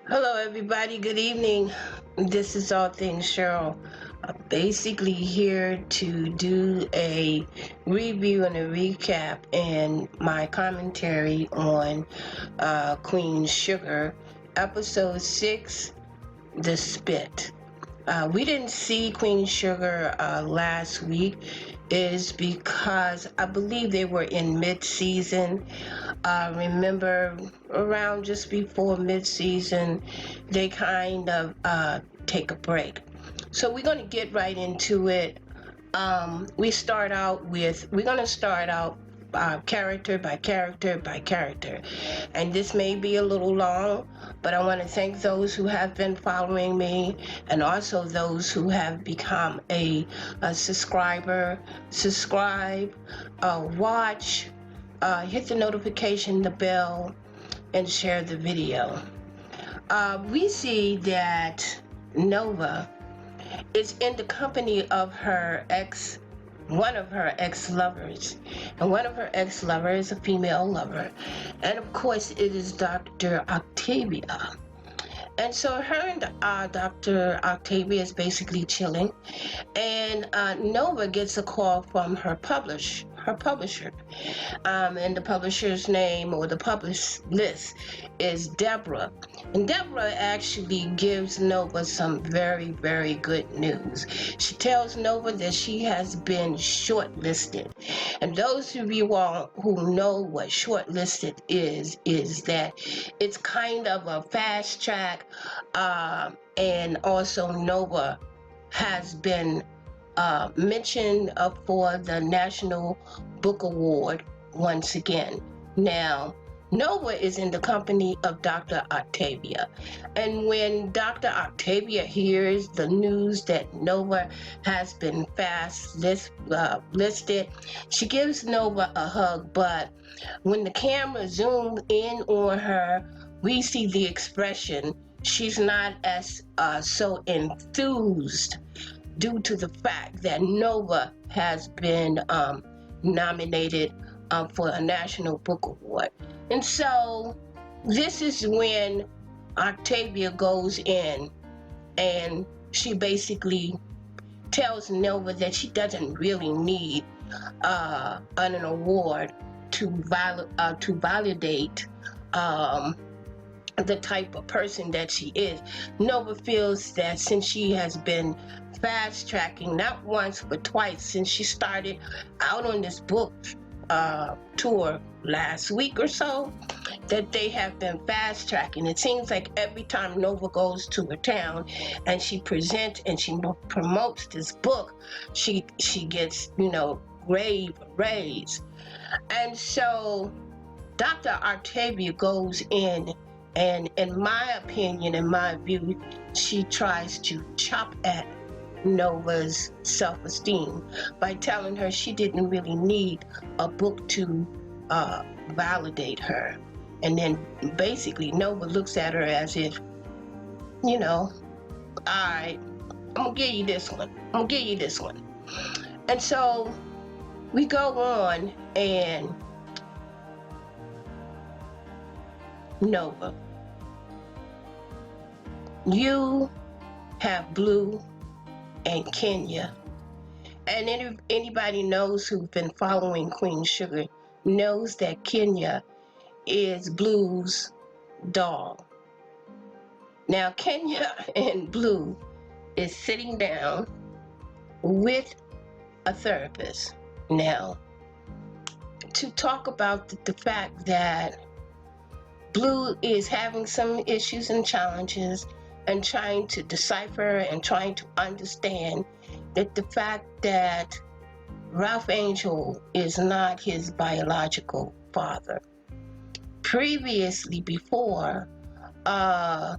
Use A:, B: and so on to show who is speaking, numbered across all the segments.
A: Hello, everybody. Good evening. This is All Things Cheryl. I'm basically here to do a review and a recap and my commentary on Queen Sugar, episode 6, The Spit. We didn't see Queen Sugar last week is because I believe they were in mid-season. Remember, around just before mid-season, they kind of take a break. So we're going to get right into it. We're going to start out character by character by character. And this may be a little long, but I want to thank those who have been following me and also those who have become a subscriber. Subscribe, watch, hit the notification, the bell, and share the video. We see that Nova is in the company of one of her ex-lovers. And one of her ex-lovers is a female lover. And of course, it is Dr. Octavia. And so her and Dr. Octavia is basically chilling. And Nova gets a call from her publisher. And the publisher's name, or the published list, is Deborah. And Deborah actually gives Nova some very, very good news. She tells Nova that she has been shortlisted. And those of you all who know what shortlisted is that it's kind of a fast track. And also Nova has been mentioned for the National Book Award once again. Now, Nova is in the company of Dr. Octavia. And when Dr. Octavia hears the news that Nova has been listed, she gives Nova a hug. But when the camera zooms in on her, we see the expression. She's not as so enthused due to the fact that Nova has been nominated for a National Book Award. And so this is when Octavia goes in and she basically tells Nova that she doesn't really need an award to validate the type of person that she is. Nova feels that since she has been fast tracking, not once but twice, since she started out on this book tour last week or so, that they have been fast tracking. It seems like every time Nova goes to a town and she presents and she promotes this book, she gets, rave raise. And so Dr. Octavia goes in, and in my opinion, in my view, she tries to chop at Nova's self-esteem by telling her she didn't really need a book to validate her. And then basically Nova looks at her as if, all right, I'm gonna give you this one. And so we go on, and Nova, you have Blue and Kenya. And anybody knows who's been following Queen Sugar knows that Kenya is Blue's dog. Now Kenya and Blue is sitting down with a therapist now to talk about the fact that Blue is having some issues and challenges and trying to decipher and trying to understand that the fact that Raiph Angle is not his biological father. Previously, before, Darla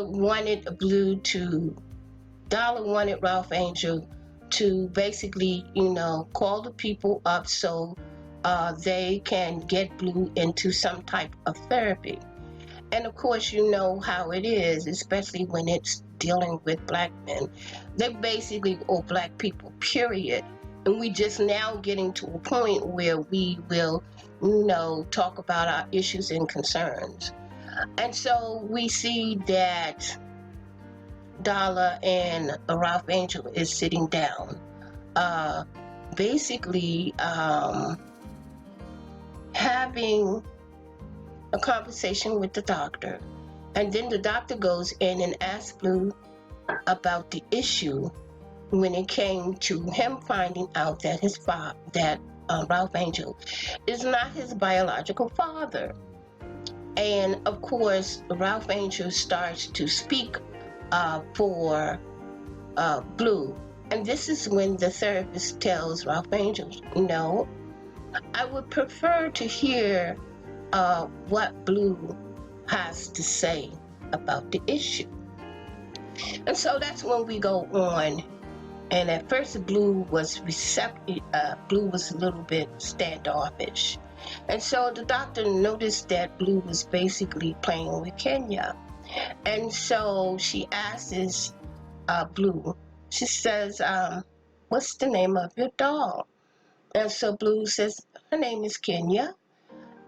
A: wanted Raiph Angle to basically, call the people up so they can get Blue into some type of therapy. And of course, you know how it is, especially when it's dealing with black men. They basically, or black people, period, And we just now getting to a point where we will, talk about our issues and concerns. And so we see that Darla and Raiph Angle is sitting down, basically having a conversation with the doctor. And then the doctor goes in and asks Blue about the issue when it came to him finding out that his father, Raiph Angle, is not his biological father. And of course, Raiph Angle starts to speak for Blue. And this is when the therapist tells Raiph Angle, no, I would prefer to hear what Blue has to say about the issue. And so that's when we go on. And at first, Blue was receptive. Blue was a little bit standoffish. And so the doctor noticed that Blue was basically playing with Kenya. And so she asks Blue, she says, what's the name of your doll? And so Blue says, her name is Kenya.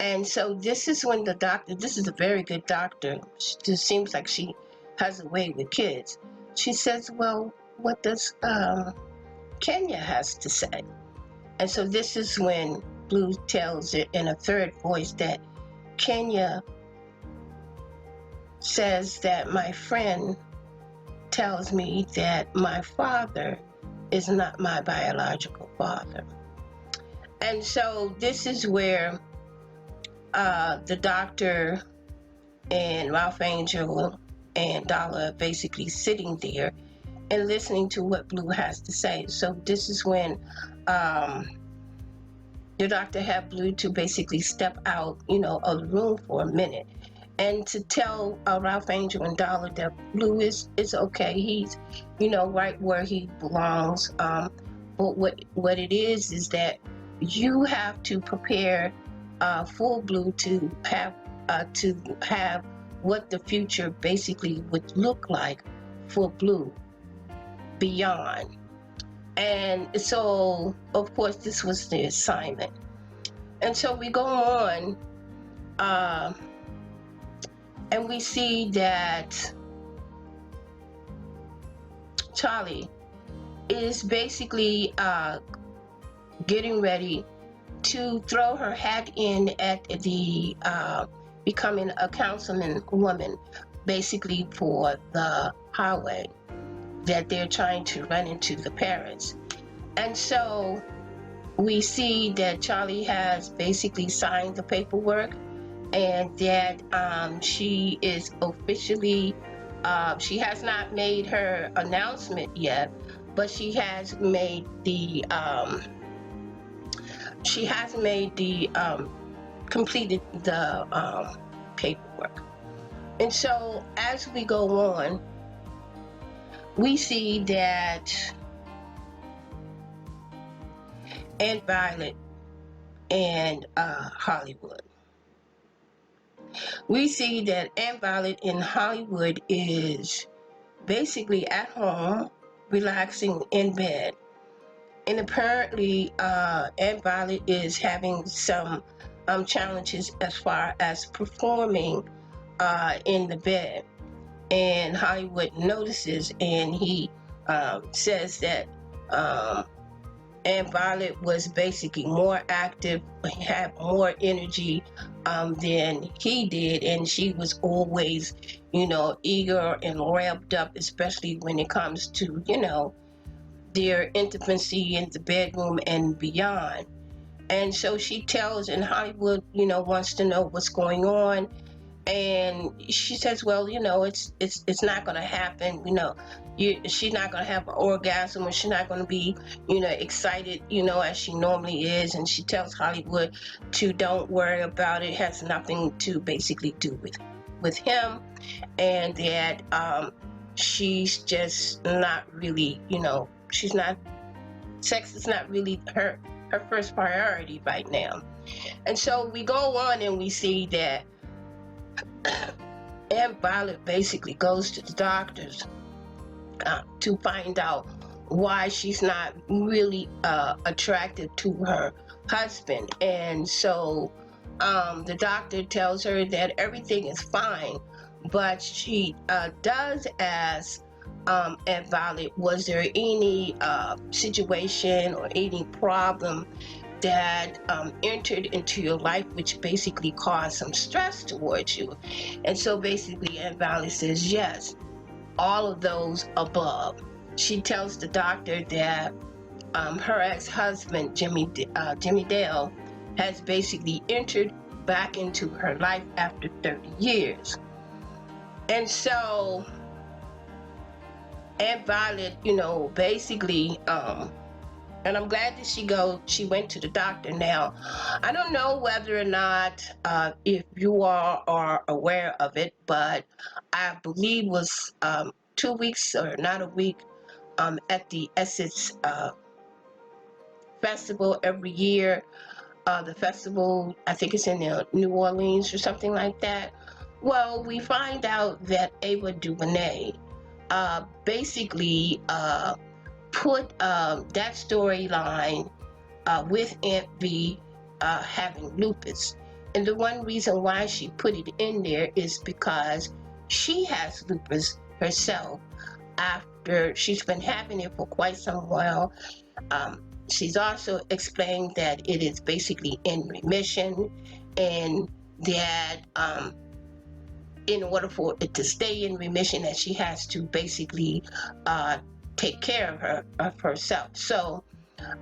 A: And so this is when the doctor, this is a very good doctor. She just seems like she has a way with kids. She says, well, what does Kenya has to say? And so this is when Blue tells it in a third voice that Kenya says that my friend tells me that my father is not my biological father. And so this is where the doctor and Raiph Angle and Darla are basically sitting there and listening to what Blue has to say. So this is when the doctor had Blue to basically step out, of the room for a minute, and to tell Raiph Angle and Darla that Blue is okay. He's, right where he belongs. But what it is that you have to prepare for Blue to have what the future basically would look like for Blue beyond. And so, of course, this was the assignment. And so we go on, and we see that Charley is basically getting ready to throw her hat in at the becoming a councilman woman, basically for the highway that they're trying to run into the parents. And so we see that Charley has basically signed the paperwork, and that she is officially, she has not made her announcement yet, but she has made the completed the paperwork. And so as we go on, we see that Aunt Violet and Hollywood. We see that Aunt Violet in Hollywood is basically at home, relaxing in bed. And apparently, Aunt Violet is having some challenges as far as performing in the bed. And Hollywood notices, and he says that Aunt Violet was basically more active, had more energy than he did, and she was always, eager and revved up, especially when it comes to, their intimacy in the bedroom and beyond. And so she tells, and Hollywood, wants to know what's going on. And she says, well, it's not going to happen. She's not going to have an orgasm, or she's not going to be, excited, as she normally is. And she tells Hollywood to don't worry about it. It has nothing to basically do with him. And that she's just not really, sex is not really her first priority right now. And so we go on and we see that Aunt Violet basically goes to the doctors to find out why she's not really attracted to her husband. And so the doctor tells her that everything is fine, but she does ask Aunt Violet, was there any situation or any problem that entered into your life which basically caused some stress towards you? And so basically Aunt Violet says yes, all of those above. She tells the doctor that her ex-husband Jimmy Dale has basically entered back into her life after 30 years. And so Aunt Violet, basically, and I'm glad that she went to the doctor. Now, I don't know whether or not if you all are aware of it, but I believe it was 2 weeks or not a week at the Essex Festival every year. The festival, I think it's in New Orleans or something like that. Well, we find out that Ava DuVernay basically put that storyline with Aunt V having lupus. And the one reason why she put it in there is because she has lupus herself after she's been having it for quite some while. She's also explained that it is basically in remission, and that in order for it to stay in remission, that she has to basically take care of herself. So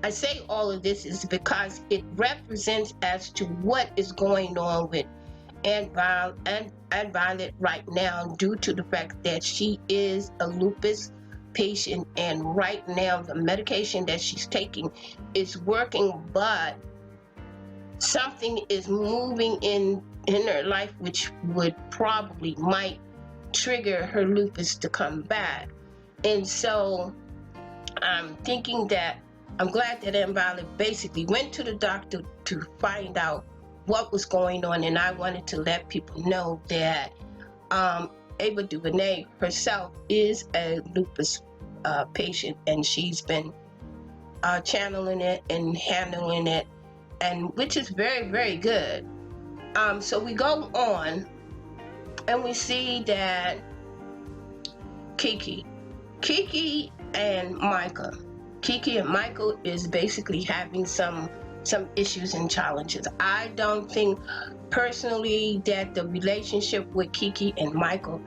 A: I say all of this is because it represents as to what is going on with Aunt Violet right now, due to the fact that she is a lupus patient, and right now the medication that she's taking is working, but something is moving in her life which might trigger her lupus to come back. And so I'm thinking that I'm glad that Aunt Violet basically went to the doctor to find out what was going on, and I wanted to let people know that Ava DuVernay herself is a lupus patient, and she's been channeling it and handling it, and which is very, very good. So we go on and we see that Kiki and Michael is basically having some issues and challenges. I don't think personally that the relationship with Kiki and Michael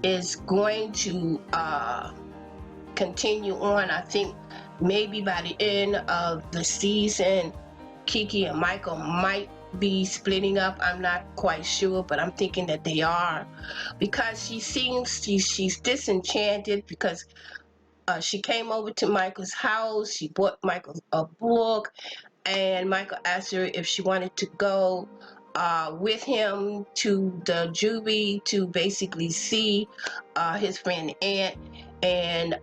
A: is going to continue on. I think maybe by the end of the season, Kiki and Michael might be splitting up. I'm not quite sure, but I'm thinking that they are, because she seems she's disenchanted, because she came over to Michael's house. She bought Michael a book, and Michael asked her if she wanted to go with him to the juvie to basically see his friend Aunt. And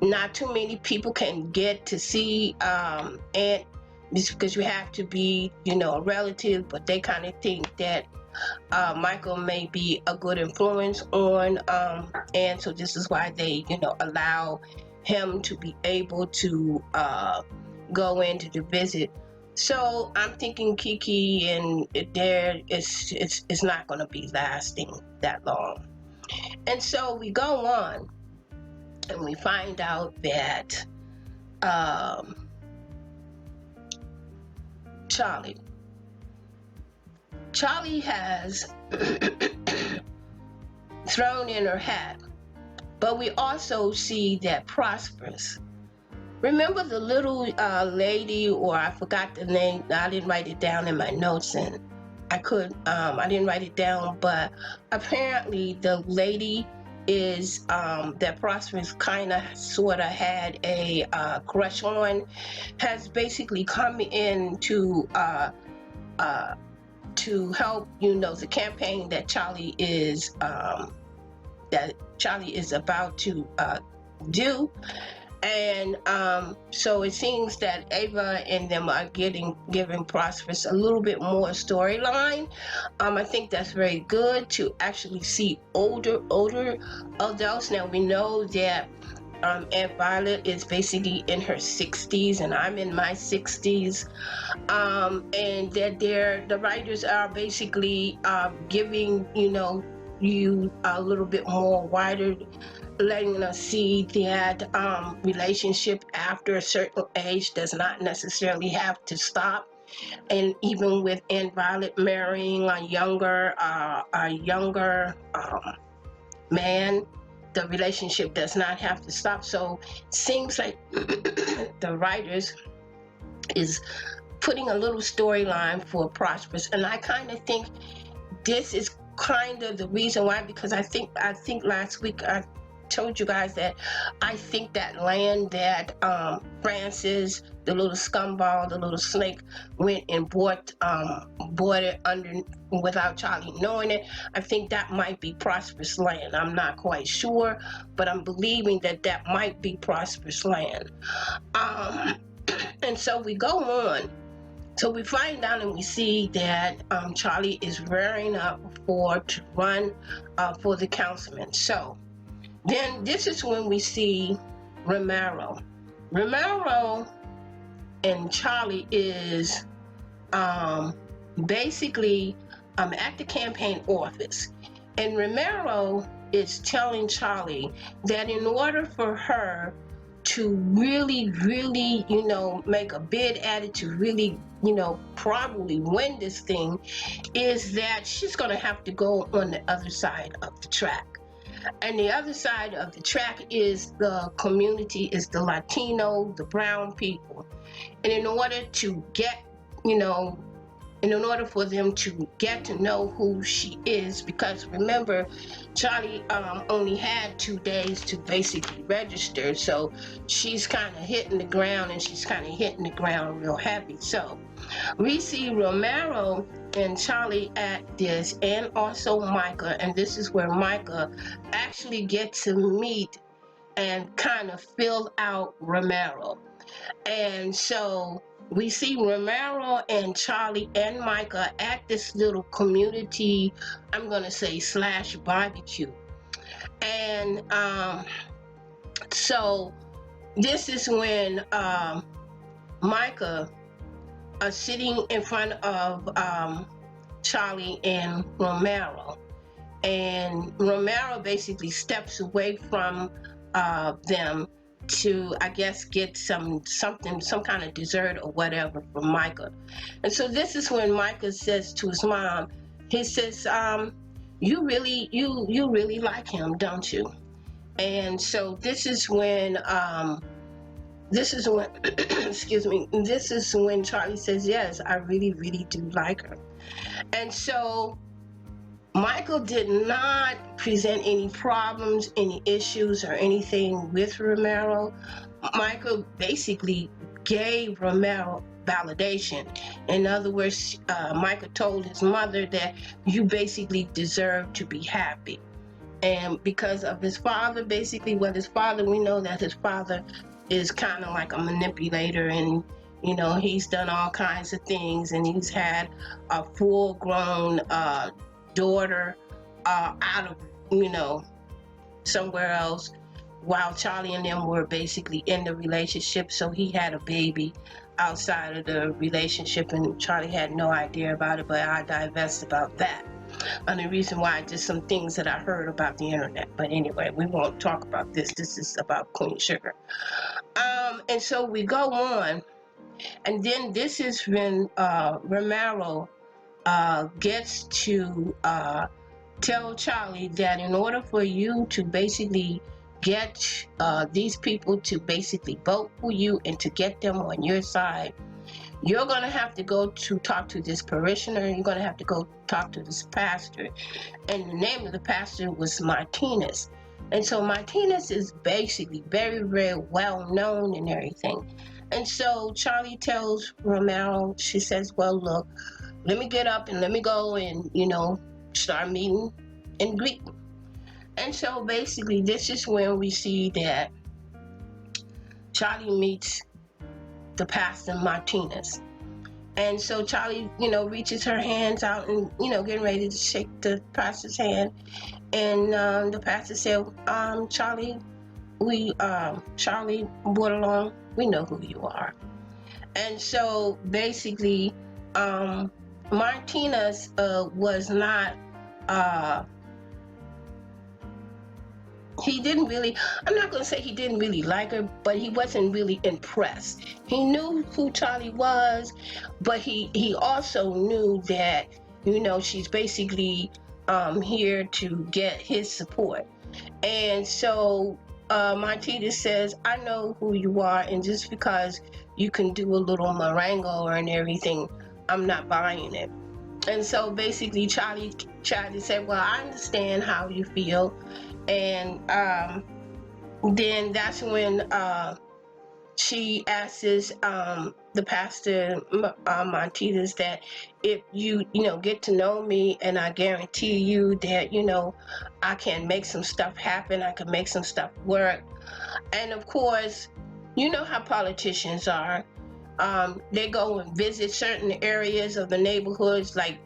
A: not too many people can get to see Aunt, because you have to be, a relative, but they kind of think that Michael may be a good influence on Aunt, so this is why they, allow him to be able to go in to visit. So I'm thinking Kiki and it's not going to be lasting that long. And so we go on and we find out that Charley has thrown in her hat, but we also see that Prosperous. Remember the little lady, or I forgot the name, I didn't write it down in my notes, and I didn't write it down, but apparently the lady is that Prosperous kind of sort of had a crush on, has basically come in to help, the campaign that Charley is about to do. And so it seems that Ava and them are giving Prosperous a little bit more storyline. I think that's very good to actually see older adults. Now we know that Aunt Violet is basically in her 60s, and I'm in my 60s. And that the writers are basically giving you a little bit more wider, letting us see that relationship after a certain age does not necessarily have to stop. And even with Aunt Violet marrying a younger man, the relationship does not have to stop. So it seems like the writers is putting a little storyline for Prosperous, and I kind of think this is kind of the reason why, because I think last week I told you guys that I think that land that Francis, the little scumball, the little snake, went and bought it under without Charley knowing it. I think that might be Prosperous land. I'm not quite sure, but I'm believing that might be Prosperous land. And so we go on. So we find out and we see that Charley is rearing up to run for the councilman. So then this is when we see Romero. Romero and Charley is basically at the campaign office. And Romero is telling Charley that in order for her to really, really, make a bid at it, to really, probably win this thing, is that she's going to have to go on the other side of the track. And the other side of the track is the community, is the Latino, the brown people. And in order to get, and in order for them to get to know who she is, because remember, Charley only had 2 days to basically register, so she's kind of hitting the ground, and she's kind of hitting the ground real heavy. So we see Romero and Charley at this, and also Micah, and this is where Micah actually gets to meet and kind of fill out Romero. And so we see Romero and Charley and Micah at this little community, I'm going to say / barbecue. And so this is when Micah are sitting in front of Charley and Romero. And Romero basically steps away from them to, I guess, get some kind of dessert or whatever from Micah. And so this is when Micah says to his mom, he says, you really like him, don't you? And so this is when excuse me, this is when Charley says, yes, I really, really do like her. And so Michael did not present any problems, any issues, or anything with Romero. Michael basically gave Romero validation. In other words, Michael told his mother that you basically deserve to be happy. And because of his father, basically, we know that his father is kind of like a manipulator, and he's done all kinds of things, and he's had a full-grown daughter out of somewhere else, while Charley and them were basically in the relationship. So he had a baby outside of the relationship, and Charley had no idea about it, but I divest about that. And the reason why, just some things that I heard about the internet. But anyway, we won't talk about this. This is about Queen Sugar. And so we go on, and then this is when Romero gets to tell Charley that in order for you to basically get these people to basically vote for you and to get them on your side, you're going to have to go to talk to this parishioner. You're going to have to go talk to this pastor. And the name of the pastor was Martinez. And so Martinez is basically very, very well known and everything. And so Charley tells Romero, she says, well, look, let me get up and let me go and, start meeting and greeting. And so basically this is when we see that Charley meets the pastor Martinez. And so Charley, reaches her hands out and, getting ready to shake the pastor's hand. And the pastor said, Charley, Charley brought along, we know who you are. And so basically, Martinez was not, he didn't really, I'm not going to say he didn't really like her, but he wasn't really impressed. He knew who Charley was, but he also knew that, she's basically here to get his support. And so Martinez says, I know who you are, and just because you can do a little marengo and everything, I'm not buying it. And so basically Charley said, well, I understand how you feel. And then that's when she asks the pastor Martinez that if you get to know me, and I guarantee you that I can make some stuff happen, I can make some stuff work. And of course, you know how politicians are. They go and visit certain areas of the neighborhoods, like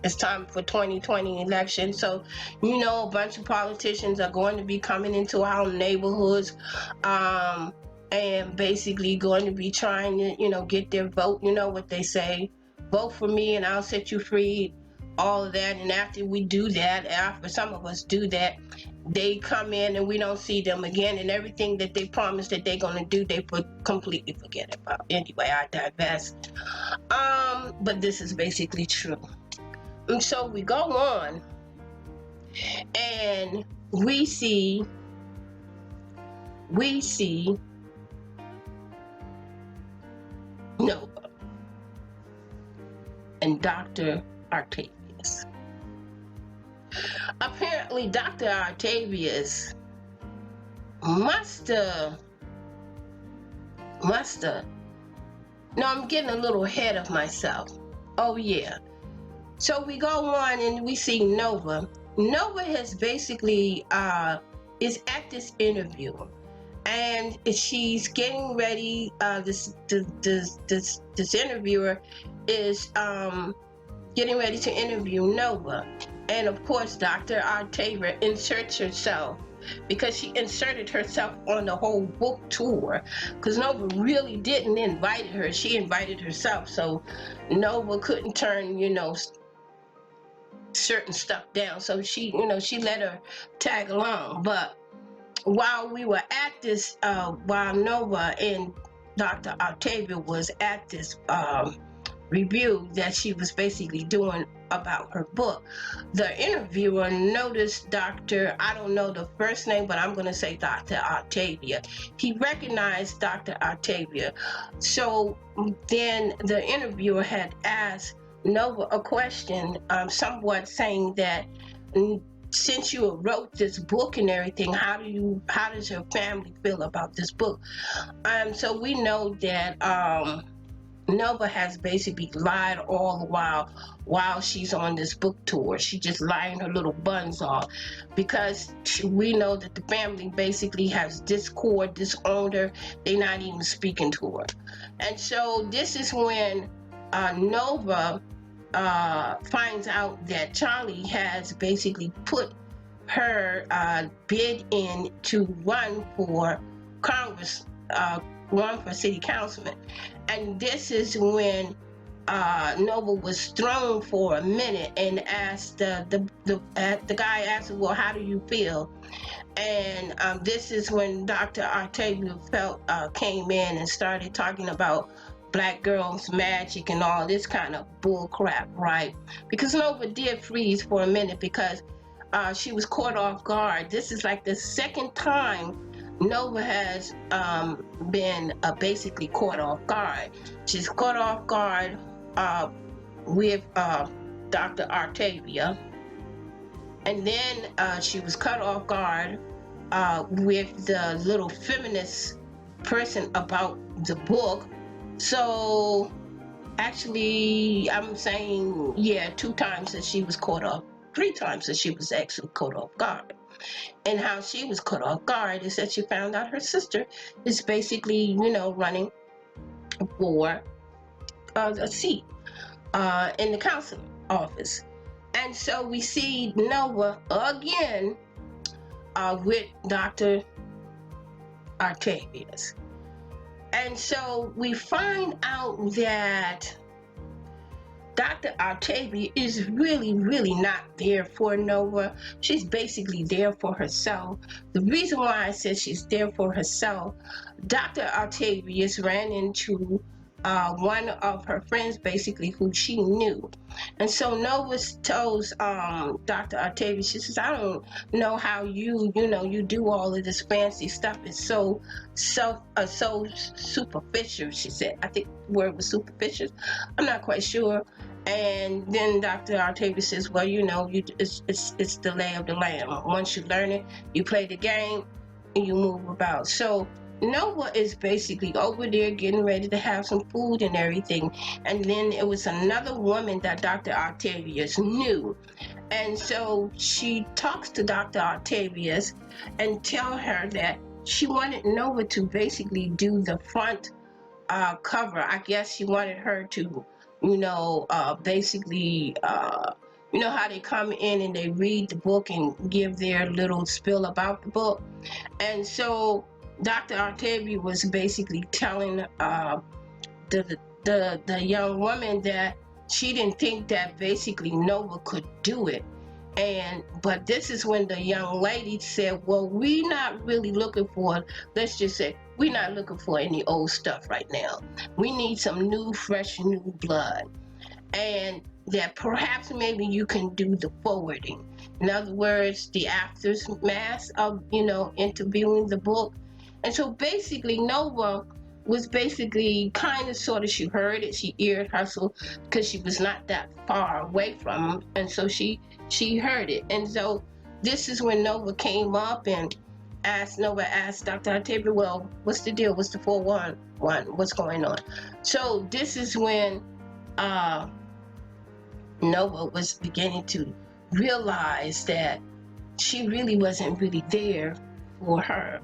A: it's time for 2020 election. So, a bunch of politicians are going to be coming into our neighborhoods, and basically going to be trying to, get their vote. You know what they say, vote for me and I'll set you free, all of that. And after we do that, after some of us do that, they come in and we don't see them again, and everything that they promised that they're going to do, they completely forget about. Anyway, I digress. But this is basically true. And so we go on, and we see Nova and Dr. Octavius. Apparently, Dr. Octavius must have. No, I'm getting a little ahead of myself. Oh, yeah. So we go on and we see Nova. Nova has basically is at this interview, and she's getting ready. This interviewer is getting ready to interview Nova, and of course, Dr. Octavia inserts herself, because she inserted herself on the whole book tour, because Nova really didn't invite her. She invited herself, so Nova couldn't turn certain stuff down, so she let her tag along. But while we were at this, while Nova and Dr. Octavia was at this review that she was basically doing about her book, the interviewer noticed Dr. I don't know the first name, but I'm going to say Dr. Octavia. He recognized Dr. Octavia. So then the interviewer had asked Nova a question, somewhat saying that, since you wrote this book and everything, how does your family feel about this book? So we know that Nova has basically lied all the while she's on this book tour. She just lying her little buns off, because we know that the family basically has discord, disowned her. They're not even speaking to her. And so this is when Nova finds out that Charley has basically put her bid in to run for Congress, run for city councilman. And this is when Nova was thrown for a minute and asked the guy asked her, well, how do you feel? And this is when Dr. Octavia came in and started talking about black girls magic and all this kind of bull crap, right? Because Nova did freeze for a minute, because she was caught off guard. This is like the second time Nova has been basically caught off guard. She's caught off guard with Dr. Octavia, and then she was caught off guard with the little feminist person about the book. So actually, I'm saying, yeah, 2 times that she was caught off, 3 times that she was actually caught off guard. And how she was caught off guard is that she found out her sister is basically, running for a seat in the council office. And so we see Nova again with Dr. Artavius. And so we find out that Dr. Octavia is really, really not there for Nova. She's basically there for herself. The reason why I said she's there for herself, Dr. Octavius ran into one of her friends, basically, who she knew. And so Nova tells Dr. Octavius, she says, I don't know how you do all of this fancy stuff. It's so superficial, she said. I think the word was superficial. I'm not quite sure. And then Dr. Octavius says, well, it's the lay of the land. Once you learn it, you play the game and you move about. So Nova is basically over there getting ready to have some food and everything. And then it was another woman that Dr. Octavius knew. And so she talks to Dr. Octavius and tell her that she wanted Nova to basically do the front cover. I guess she wanted her to basically, how they come in and they read the book and give their little spill about the book. And so Dr. Octavia was basically telling the young woman that she didn't think that basically Nova could do it. But this is when the young lady said, well, we're not really looking for, let's just say, we're not looking for any old stuff right now. We need some new, fresh, new blood. And that perhaps maybe you can do the forwarding. In other words, the aftermath of, interviewing the book. And so basically Nova was basically kind of sort of, she heard it, she eared hustle because she was not that far away from him. And so she heard it. And so this is when Nova came up and asked Dr. Octavia, well, what's the deal? What's the 411? What's going on? So this is when Nova was beginning to realize that she really wasn't really there for her.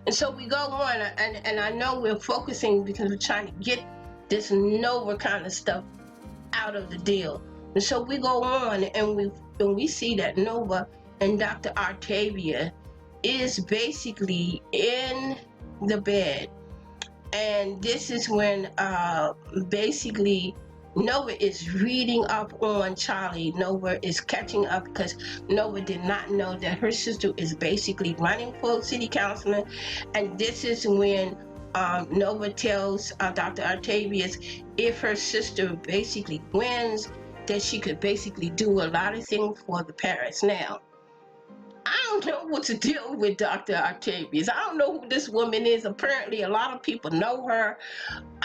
A: And so we go on, and I know we're focusing because we're trying to get this Nova kind of stuff out of the deal. And so we go on, and we see that Nova and Dr. Octavia is basically in the bed. And this is when basically Nova is reading up on Charley. Nova is catching up because Nova did not know that her sister is basically running for city councilman. And this is when Nova tells Dr. Octavius if her sister basically wins, that she could basically do a lot of things for the parish. Now, I don't know what to deal with Dr. Octavius. I don't know who this woman is. Apparently, a lot of people know her.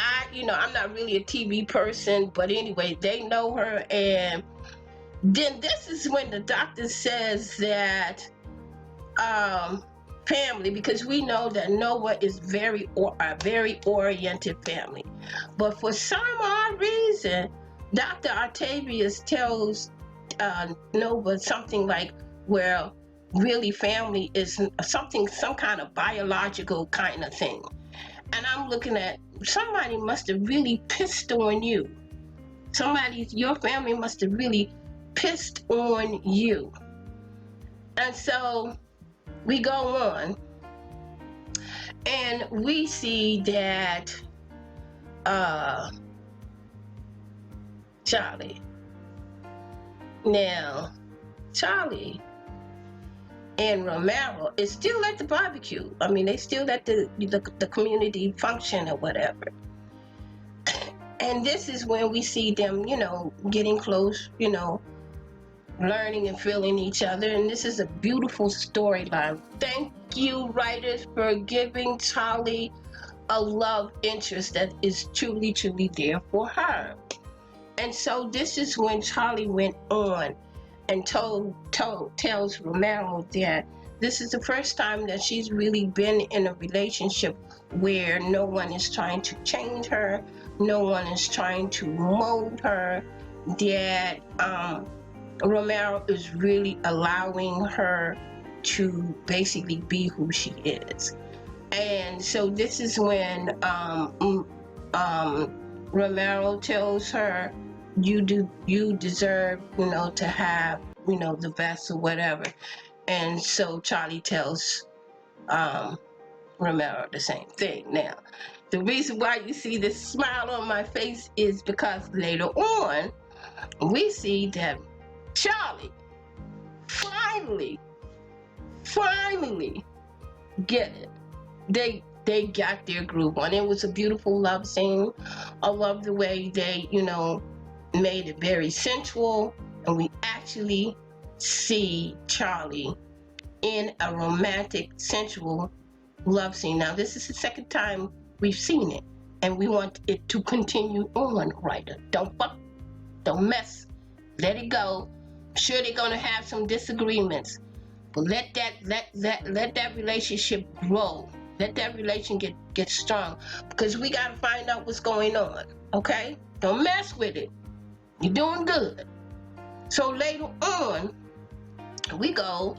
A: I'm not really a TV person, but anyway, they know her. And then this is when the doctor says that family, because we know that Nova is a very oriented family. But for some odd reason, Dr. Octavius tells Nova something like, well, really family is some kind of biological kind of thing. And I'm looking at, somebody must have really pissed on you. Your family must have really pissed on you. And so we go on, and we see that Charley. Now, Charley and Romero is still at the barbecue. I mean, they still at the community function or whatever. And this is when we see them, getting close, learning and feeling each other. And this is a beautiful storyline. Thank you, writers, for giving Charley a love interest that is truly, truly there for her. And so this is when Charley went on and tells Romero that this is the first time that she's really been in a relationship where no one is trying to change her, no one is trying to mold her, that Romero is really allowing her to basically be who she is. And so this is when Romero tells her, you deserve, to have, the best or whatever. And so Charley tells remember the same thing. Now, the reason why you see this smile on my face is because later on, we see that Charley finally get it. They got their groove on. It was a beautiful love scene. I love the way they, made it very sensual, and we actually see Charley in a romantic, sensual love scene. Now, this is the second time we've seen it, and we want it to continue on, writer. Don't mess. Let it go. I'm sure they're gonna have some disagreements, but let that relationship grow. Let that relationship get strong, because we gotta find out what's going on. Okay? Don't mess with it. You're doing good. So later on, we go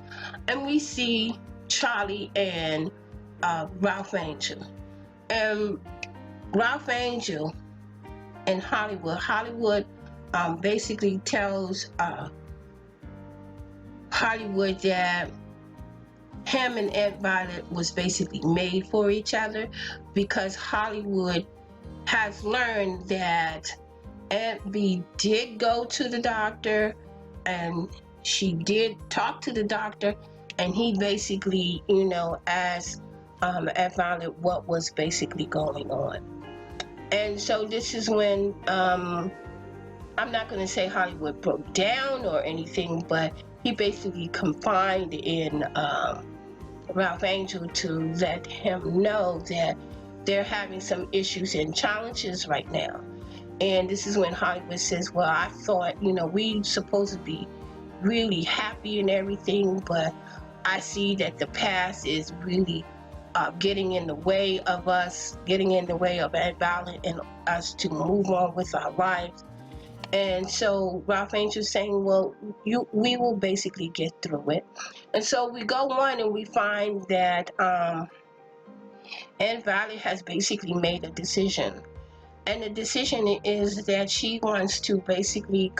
A: and we see Charley and Raiph Angle. And Raiph Angle in Hollywood basically tells Hollywood that him and Aunt Violet was basically made for each other, because Hollywood has learned that Aunt V did go to the doctor, and she did talk to the doctor, and he basically, asked Aunt Violet what was basically going on. And so this is when, I'm not going to say Hollywood broke down or anything, but he basically confided in Raiph Angle to let him know that they're having some issues and challenges right now. And this is when Hollywood says, well, I thought, we supposed to be really happy and everything, but I see that the past is really getting in the way of us, getting in the way of Aunt Violet and us to move on with our lives. And so Raiph Angle is saying, well, we will basically get through it. And so we go on and we find that Aunt Violet has basically made a decision. And the decision is that she wants to basically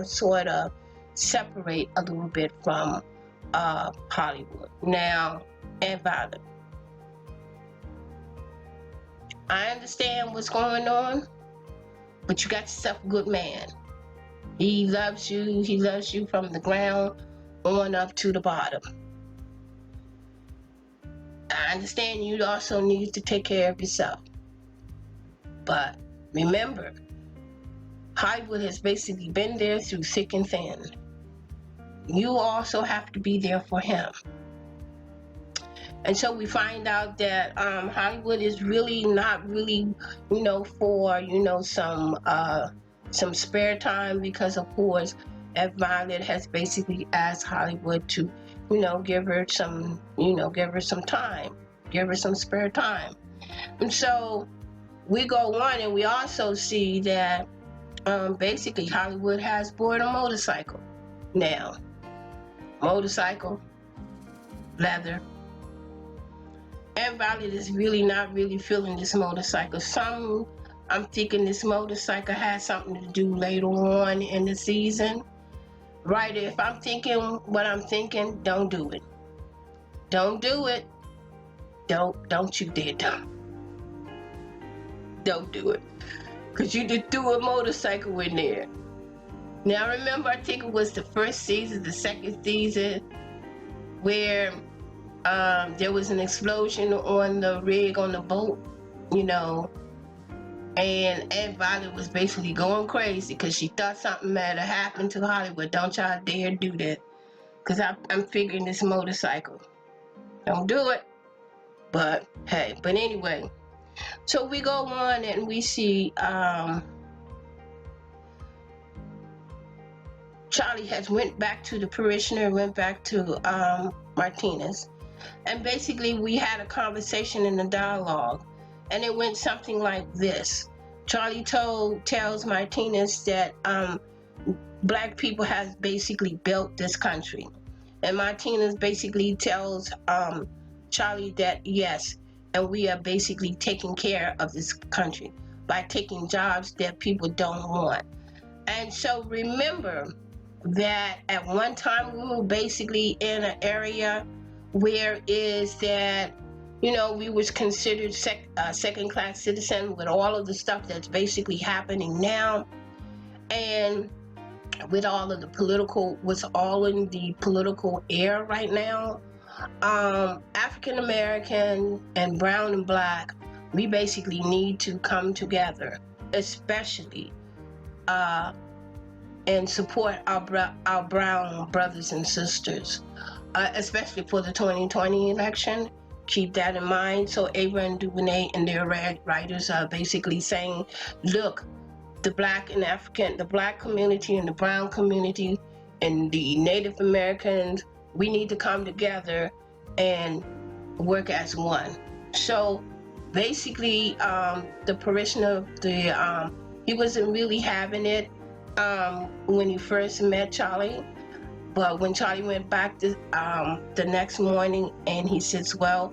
A: sort of separate a little bit from Hollywood. Now, Aunt Violet, I understand what's going on, but you got yourself a good man. He loves you from the ground on up to the bottom. I understand you also need to take care of yourself. But remember, Hollywood has basically been there through thick and thin. You also have to be there for him. And so we find out that Hollywood is really not really, for, some spare time, because of course, Aunt Violet has basically asked Hollywood to, give her some time, give her some spare time. And so we go on and we also see that basically Hollywood has bought a motorcycle. Now, motorcycle, leather. Aunt Violet is really not really feeling this motorcycle. I'm thinking this motorcycle has something to do later on in the season. Right, if I'm thinking what I'm thinking, don't do it. Don't do it. Don't you dare don't do it. Because you just threw a motorcycle in there. Now remember, I think it was the first season, the second season, where there was an explosion on the rig on the boat, and Aunt Violet was basically going crazy because she thought something might have happened to Hollywood. Don't y'all dare do that, because I'm figuring this motorcycle. Don't do it. But hey, but anyway, so we go on and we see Charley has went back to the parishioner, went back to Martinez, and basically we had a conversation in the dialogue, and it went something like this. Charley tells Martinez that black people has basically built this country, and Martinez basically tells Charley that yes, and we are basically taking care of this country by taking jobs that people don't want. And so remember that at one time we were basically in an area where is that we was considered second-class citizen with all of the stuff that's basically happening now, and with all of the political, what's all in the political air right now. African American and brown and black, we basically need to come together, especially and support our brown brothers and sisters, especially for the 2020 election. Keep that in mind. So Ava and DuVernay and their writers are basically saying, look, the black community and the brown community and the Native Americans, we need to come together and work as one. So basically, the parishioner, he wasn't really having it when he first met Charley. But when Charley went back the next morning, and he says, well,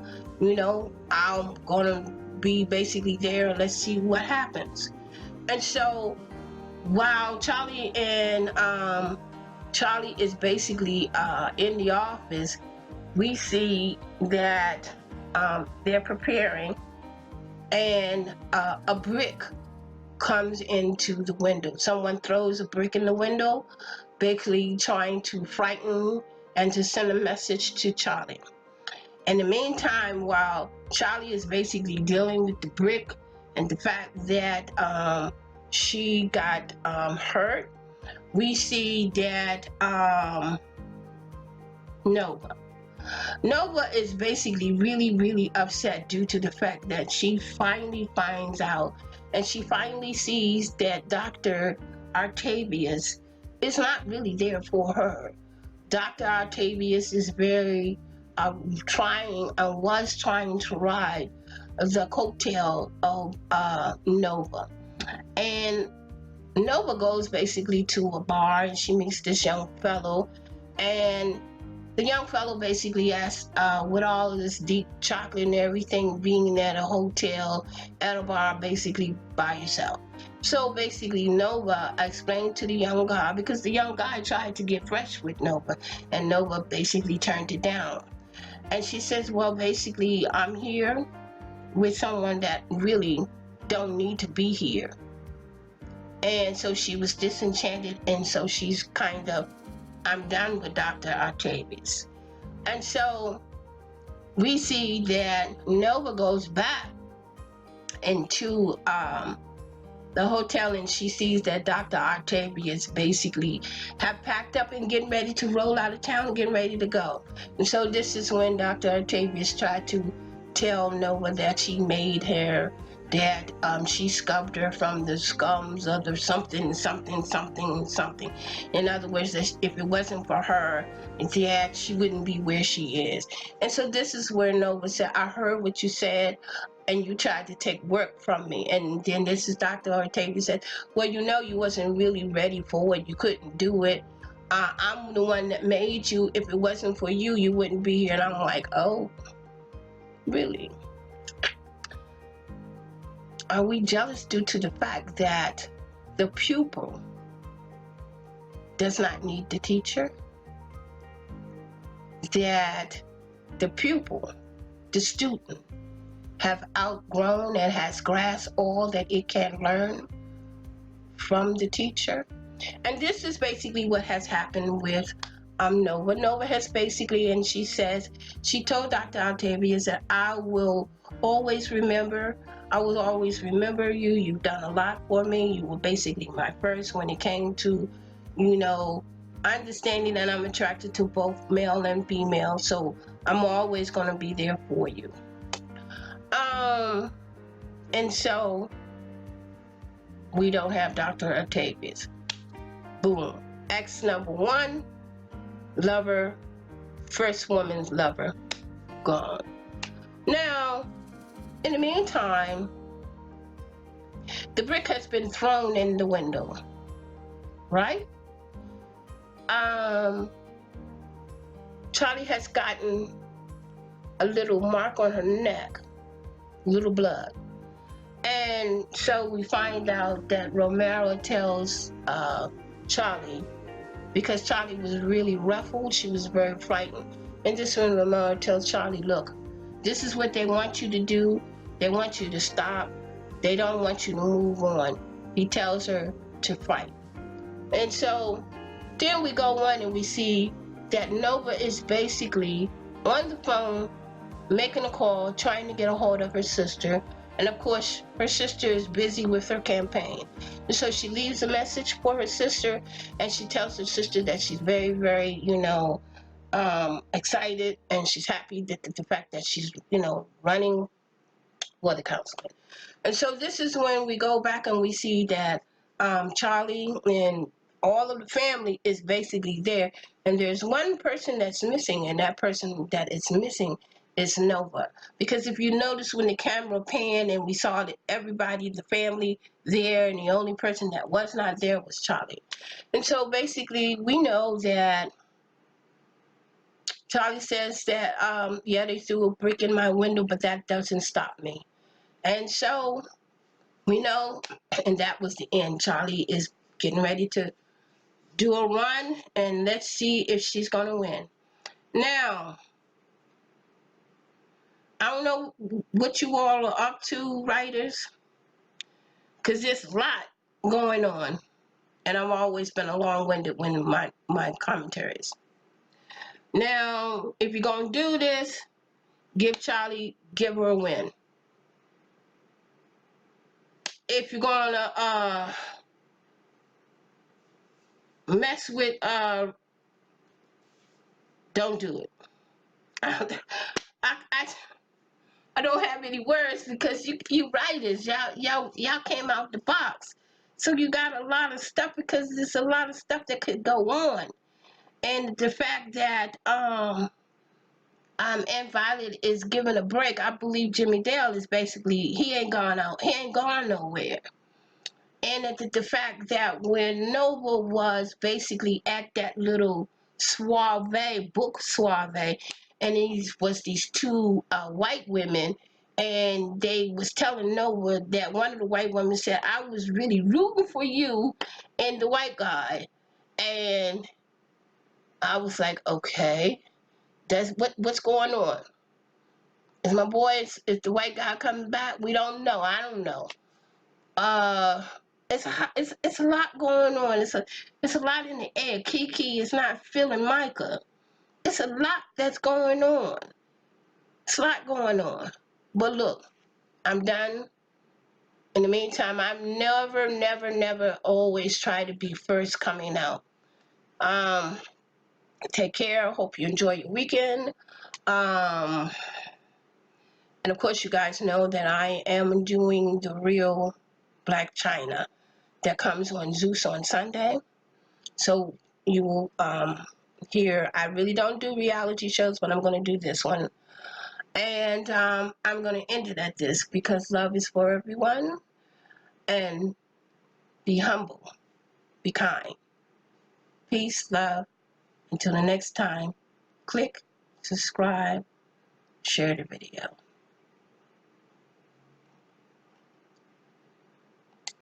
A: I'm gonna be basically there. Let's see what happens. And so while Charley is basically in the office, we see that they're preparing, and a brick comes into the window. Someone throws a brick in the window, basically trying to frighten and to send a message to Charley. In the meantime, while Charley is basically dealing with the brick and the fact that she got hurt, we see that Nova is basically really, really upset due to the fact that she finally finds out, and she finally sees that Dr. Artavius is not really there for her. Dr. Artavius is very was trying to ride the coattail of Nova. And Nova goes basically to a bar, and she meets this young fellow, and the young fellow basically asks, with all of this deep chocolate and everything, being at a hotel, at a bar, basically by yourself. So basically Nova explained to the young guy, because the young guy tried to get fresh with Nova, and Nova basically turned it down. And she says, well, basically, I'm here with someone that really don't need to be here. And so she was disenchanted, and so she's kind of, I'm done with Dr. Artavius. And so we see that Nova goes back into the hotel, and she sees that Dr. Artavius basically have packed up and getting ready to roll out of town and getting ready to go. And so this is when Dr. Artavius tried to tell Nova that she made her, that she scubbed her from the scums of the something. In other words, that if it wasn't for her, that she wouldn't be where she is. And so this is where Nova said, I heard what you said, and you tried to take work from me. And then this is Dr. Artavius said, well, you wasn't really ready for it. You couldn't do it. I'm the one that made you. If it wasn't for you, you wouldn't be here. And I'm like, oh, really? Are we jealous due to the fact that the pupil does not need the teacher? That the pupil, the student, have outgrown and has grasped all that it can learn from the teacher? And this is basically what has happened with Nova. Nova has basically, and she says, she told Dr. Artavius that I will always remember you. You've done a lot for me. You were basically my first when it came to, understanding that I'm attracted to both male and female. So I'm always going to be there for you. And so we don't have Dr. Artavius. Boom. Ex number one, lover, first woman's lover, gone. Now, in the meantime, the brick has been thrown in the window, right? Charley has gotten a little mark on her neck, little blood. And so we find out that Romero tells Charley, because Charley was really ruffled, she was very frightened. And this when Romero tells Charley, look, This is what they want you to do. They want you to stop. They don't want you to move on. He tells her to fight. And so then we go on and we see that Nova is basically on the phone making a call, trying to get a hold of her sister. And of course, her sister is busy with her campaign. And so she leaves a message for her sister, and she tells her sister that she's very, very, excited, and she's happy that the fact that she's, running for the council. And so this is when we go back and we see that Charley and all of the family is basically there. And there's one person that's missing, and that person that is missing is Nova. Because if you notice when the camera panned and we saw that everybody, the family there, and the only person that was not there was Charley. And so basically we know that Charley says that, yeah, they threw a brick in my window, but that doesn't stop me. And so we know, and that was the end. Charley is getting ready to do a run, and let's see if she's going to win. Now, I don't know what you all are up to, writers, because there's a lot going on, and I've always been a long-winded when my commentaries. Now, if you're going to do this, give her a win. If you're going to mess with, don't do it. I don't have any words because you writers, y'all came out the box. So you got a lot of stuff because there's a lot of stuff that could go on. And the fact that Aunt Violet is given a break, I believe Jimmy Dale is basically, he ain't gone nowhere. And the fact that when Nova was basically at that little book soiree, and these two white women, and they was telling Nova that one of the white women said, I was really rooting for you and the white guy. And I was like, okay, that's what's going on. Is my boy, is the white guy coming back? We don't know. I don't know. It's a lot going on. It's a lot in the air. Kiki is not feeling Micah. It's a lot that's going on. It's a lot going on. But look, I'm done. In the meantime, I'm never always try to be first coming out. Take care. Hope you enjoy your weekend. And of course, you guys know that I am doing the real Black China that comes on Zeus on Sunday. So you will hear, I really don't do reality shows, but I'm going to do this one. And I'm going to end it at this because love is for everyone. And be humble. Be kind. Peace, love. Until the next time, click, subscribe, share the video.